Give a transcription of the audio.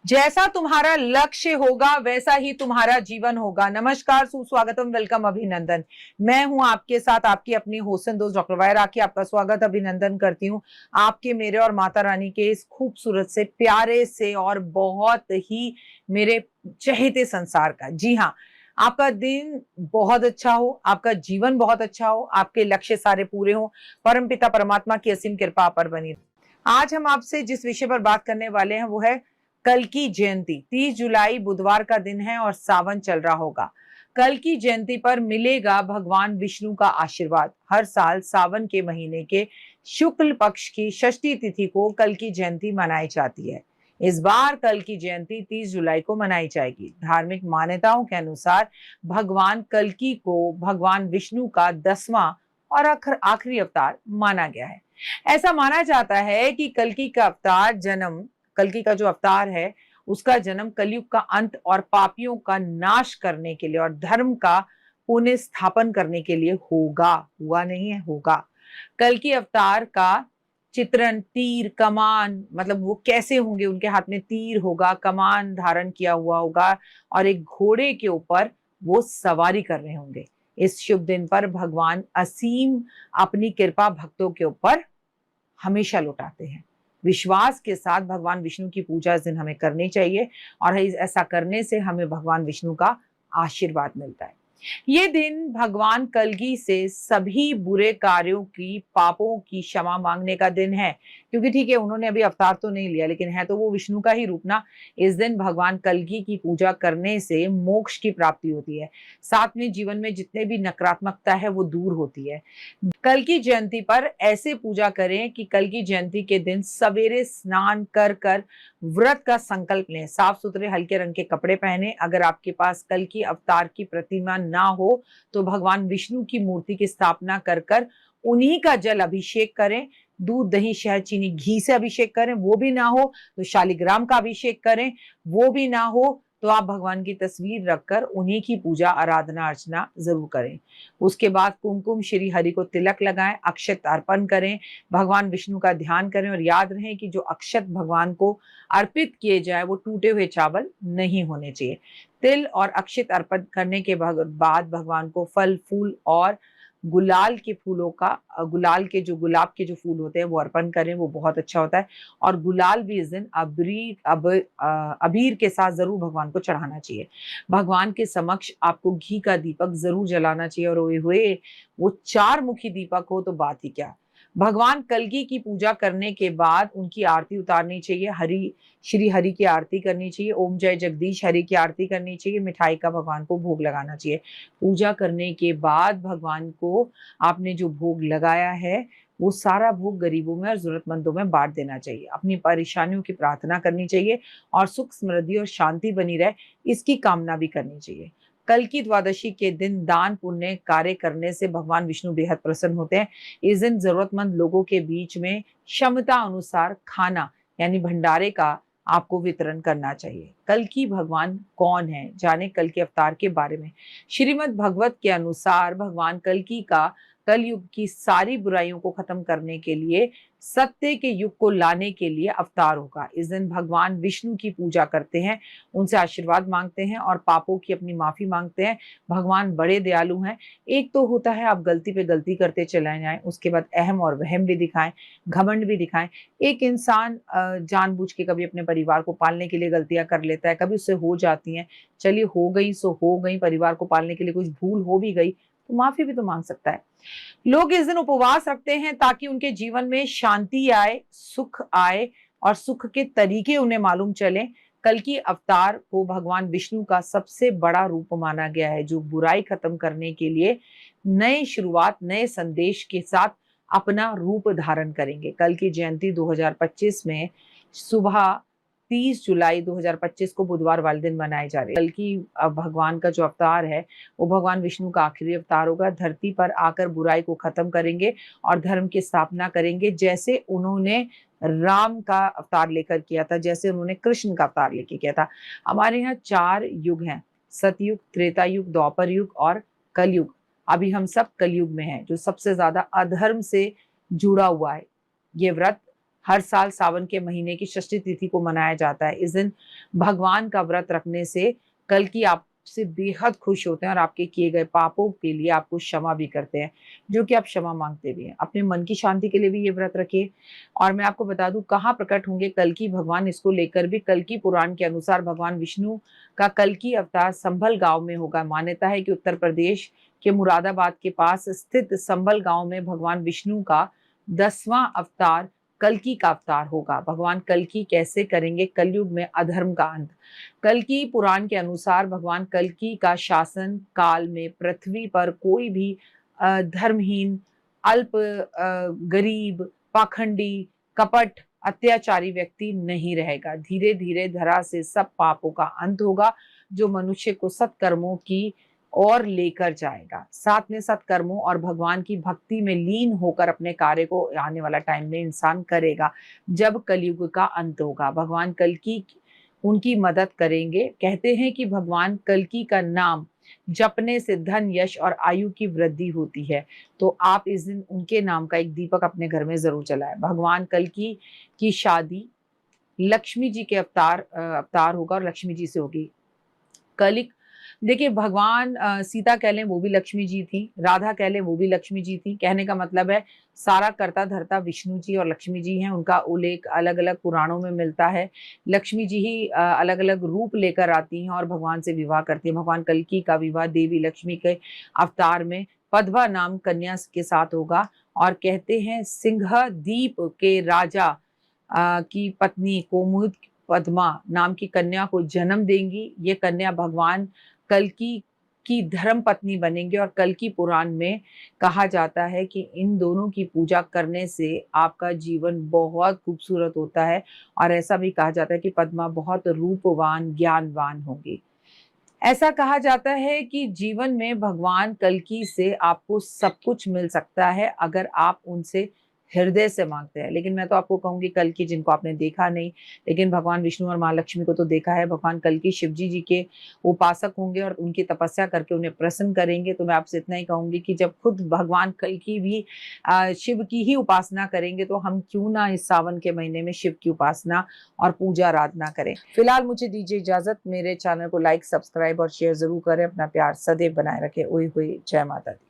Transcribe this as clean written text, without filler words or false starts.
जैसा तुम्हारा लक्ष्य होगा वैसा ही तुम्हारा जीवन होगा। नमस्कार, सुस्वागतम, वेलकम, अभिनंदन। मैं हूं आपके साथ आपकी अपनी होसन दोस्त डॉक्टर वायर राखी। आपका स्वागत अभिनंदन करती हूं आपके, मेरे और माता रानी के इस खूबसूरत से, प्यारे से और बहुत ही मेरे चहेते संसार का। जी हाँ, आपका दिन बहुत अच्छा हो, आपका जीवन बहुत अच्छा हो, आपके लक्ष्य सारे पूरे हो, परमपिता परमात्मा की असीम कृपा पर बनी। आज हम आपसे जिस विषय पर बात करने वाले हैं वो है कल की जयंती। 30 जुलाई बुधवार का दिन है और सावन चल रहा होगा। कल की जयंती पर मिलेगा भगवान विष्णु का आशीर्वाद। हर साल सावन के महीने के शुक्ल पक्ष की षष्ठी तिथि को कल की जयंती मनाई जाती है। इस बार कल की जयंती 30 जुलाई को मनाई जाएगी। धार्मिक मान्यताओं के अनुसार भगवान कल्कि को भगवान विष्णु का 10वां और आखिरी अवतार माना गया है। ऐसा माना जाता है कि कल्कि का जो अवतार है उसका जन्म कलयुग का अंत और पापियों का नाश करने के लिए और धर्म का पुनः स्थापन करने के लिए होगा। हुआ नहीं है, होगा। कल्कि अवतार का चित्रण तीर कमान, मतलब वो कैसे होंगे, उनके हाथ में तीर होगा, कमान धारण किया हुआ होगा और एक घोड़े के ऊपर वो सवारी कर रहे होंगे। इस शुभ दिन पर भगवान असीम अपनी कृपा भक्तों के ऊपर हमेशा लौटाते हैं। विश्वास के साथ भगवान विष्णु की पूजा इस दिन हमें करनी चाहिए और ऐसा करने से हमें भगवान विष्णु का आशीर्वाद मिलता है। ये दिन भगवान कल्कि से सभी बुरे कार्यों की, पापों की क्षमा मांगने का दिन है। क्योंकि ठीक है, उन्होंने अभी अवतार तो नहीं लिया, लेकिन है तो वो विष्णु का ही रूप ना। इस दिन भगवान कल्कि की पूजा करने से मोक्ष की प्राप्ति होती है। साथ में जीवन में जितने भी नकारात्मकता है वो दूर होती है। कल की जयंती पर ऐसे पूजा करें कि कल की जयंती के दिन सवेरे स्नान कर कर व्रत का संकल्प लें। साफ सुथरे हल्के रंग के कपड़े पहने। अगर आपके पास कल की अवतार की प्रतिमा ना हो तो भगवान विष्णु की मूर्ति की स्थापना कर कर उन्हीं का जल अभिषेक करें। दूध, दही, शहद, चीनी, घी से अभिषेक करें। वो भी ना हो तो शालिग्राम का अभिषेक करें। वो भी ना हो तो आप भगवान की तस्वीर रखकर उन्हीं की पूजा आराधना अर्चना जरूर करें। उसके बाद कुमकुम श्री हरि को तिलक लगाएं, अक्षत अर्पण करें, भगवान विष्णु का ध्यान करें और याद रहे कि जो अक्षत भगवान को अर्पित किए जाए वो टूटे हुए चावल नहीं होने चाहिए। तिल और अक्षत अर्पण करने के बाद भगवान को फल, फूल और गुलाल के फूलों का, गुलाल के जो गुलाब के जो फूल होते हैं वो अर्पण करें, वो बहुत अच्छा होता है। और गुलाल भी इस दिन अबीर के साथ जरूर भगवान को चढ़ाना चाहिए। भगवान के समक्ष आपको घी का दीपक जरूर जलाना चाहिए और ओए हुए वो 4 मुखी दीपक हो तो बात ही क्या। भगवान कल्कि की पूजा करने के बाद उनकी आरती उतारनी चाहिए। श्री हरि की आरती करनी चाहिए। ओम जय जगदीश हरि की आरती करनी चाहिए। मिठाई का भगवान को भोग लगाना चाहिए। पूजा करने के बाद भगवान को आपने जो भोग लगाया है वो सारा भोग गरीबों में और जरूरतमंदों में बांट देना चाहिए। अपनी परेशानियों की प्रार्थना करनी चाहिए और सुख, समृद्धि और शांति बनी रहे, इसकी कामना भी करनी चाहिए। कल की द्वादशी के दिन दान पुण्य कार्य करने से भगवान विष्णु बेहद प्रसन्न होते हैं। इस दिन जरूरतमंद लोगों के बीच में क्षमता अनुसार खाना यानी भंडारे का आपको वितरण करना चाहिए। कल की भगवान कौन है, जाने कल के अवतार के बारे में। श्रीमद् भगवत के अनुसार भगवान कल्कि का कलयुग की सारी बुराइयों को खत्म करने के लिए, सत्य के युग को लाने के लिए अवतार होगा। इस दिन भगवान विष्णु की पूजा करते हैं, उनसे आशीर्वाद मांगते हैं और पापों की अपनी माफी मांगते हैं। भगवान बड़े दयालु हैं। एक तो होता है आप गलती पे गलती करते चले जाएं, उसके बाद अहम और वहम भी दिखाएं, घमंड भी दिखाएं। एक इंसान जानबूझ के कभी अपने परिवार को पालने के लिए गलतियां कर लेता है, कभी उससे हो जाती हैं। चलिए, हो गई सो हो गई, परिवार को पालने के लिए कुछ भूल हो भी गई तो माफी भी तो मांग सकता है। लोग इस दिन उपवास रखते हैं ताकि उनके जीवन में शांति आए, सुख आए और सुख के तरीके उन्हें मालूम चले। कल की अवतार को भगवान विष्णु का सबसे बड़ा रूप माना गया है, जो बुराई खत्म करने के लिए नई शुरुआत, नए संदेश के साथ अपना रूप धारण करेंगे। कल की जयंती 2025 में सुबह 30 जुलाई 2025 को बुधवार वाले दिन मनाए जा रहे हैं। कल की भगवान का जो अवतार है वो भगवान विष्णु का आखिरी अवतार होगा। धरती पर आकर बुराई को खत्म करेंगे और धर्म की स्थापना करेंगे, जैसे उन्होंने राम का अवतार लेकर किया था, जैसे उन्होंने कृष्ण का अवतार लेकर किया था। हमारे यहाँ 4 युग हैं, सतयुग, त्रेता युग, द्वापर युग और कलयुग। अभी हम सब कलयुग में हैं, जो सबसे ज्यादा अधर्म से जुड़ा हुआ है। ये व्रत हर साल सावन के महीने की षष्ठी तिथि को मनाया जाता है। इस दिन भगवान का व्रत रखने से कल्कि आपसे बेहद खुश होते हैं और आपके किए गए पापों के लिए आपको क्षमा भी करते हैं, जो कि आप क्षमा मांगते भी हैं। अपने मन की शांति के लिए भी ये व्रत रखिए। और मैं आपको बता दूं कहाँ प्रकट होंगे कल्कि भगवान, इसको लेकर भी कल्कि पुराण के अनुसार भगवान विष्णु का कल्कि अवतार संभल गांव में होगा। मान्यता है कि उत्तर प्रदेश के मुरादाबाद के पास स्थित संभल गांव में भगवान विष्णु का 10वां अवतार कल्कि का अवतार होगा। भगवान कल्कि कैसे करेंगे कलयुग में अधर्म का अंत। कल्कि पुराण के अनुसार भगवान कल्कि का शासन काल में पृथ्वी पर कोई भी धर्महीन, अल्प, गरीब, पाखंडी, कपट, अत्याचारी व्यक्ति नहीं रहेगा। धीरे धीरे धरा से सब पापों का अंत होगा, जो मनुष्य को सत्कर्मों की और लेकर जाएगा। साथ में सत्कर्मों और भगवान की भक्ति में लीन होकर अपने कार्य को आने वाला टाइम में इंसान करेगा, जब कलयुग का अंत होगा। भगवान कल्कि उनकी मदद करेंगे। कहते हैं कि भगवान कल्कि का नाम जपने से धन, यश और आयु की वृद्धि होती है। तो आप इस दिन उनके नाम का एक दीपक अपने घर में जरूर जलाएं। भगवान कल्कि की शादी लक्ष्मी जी के अवतार होगा और लक्ष्मी जी से होगी। कलिक देखिए, भगवान सीता कह लें वो भी लक्ष्मी जी थी, राधा कह लें वो भी लक्ष्मी जी थी। कहने का मतलब है सारा कर्ता धर्ता विष्णु जी और लक्ष्मी जी हैं। उनका उल्लेख अलग अलग पुराणों में मिलता है। लक्ष्मी जी ही अलग अलग रूप लेकर आती हैं और भगवान से विवाह करती हैं। भगवान कल्कि का विवाह देवी लक्ष्मी के अवतार में पद्मा नाम कन्या के साथ होगा। और कहते हैं सिंहदीप के राजा की पत्नी कोमुद पद्मा नाम की कन्या को जन्म देंगी। ये कन्या भगवान कल्कि की धर्म पत्नी बनेंगे। और कल्कि पुराण में कहा जाता है कि इन दोनों की पूजा करने से आपका जीवन बहुत खूबसूरत होता है। और ऐसा भी कहा जाता है कि पद्मा बहुत रूपवान, ज्ञानवान होगी। ऐसा कहा जाता है कि जीवन में भगवान कल्कि से आपको सब कुछ मिल सकता है, अगर आप उनसे हृदय से मांगते हैं। लेकिन मैं तो आपको कहूंगी कल्कि जिनको आपने देखा नहीं, लेकिन भगवान विष्णु और माँ लक्ष्मी को तो देखा है। भगवान कल्कि शिव जी के उपासक होंगे और उनकी तपस्या करके उन्हें प्रसन्न करेंगे। तो मैं आपसे इतना ही कहूंगी कि जब खुद भगवान कल्कि भी शिव की ही उपासना करेंगे, तो हम क्यों ना इस सावन के महीने में शिव की उपासना और पूजा आराधना करें। फिलहाल मुझे दीजिए इजाजत। मेरे चैनल को लाइक, सब्सक्राइब और शेयर जरूर करें। अपना प्यार सदैव बनाए रखें। ओए होए, जय माता दी।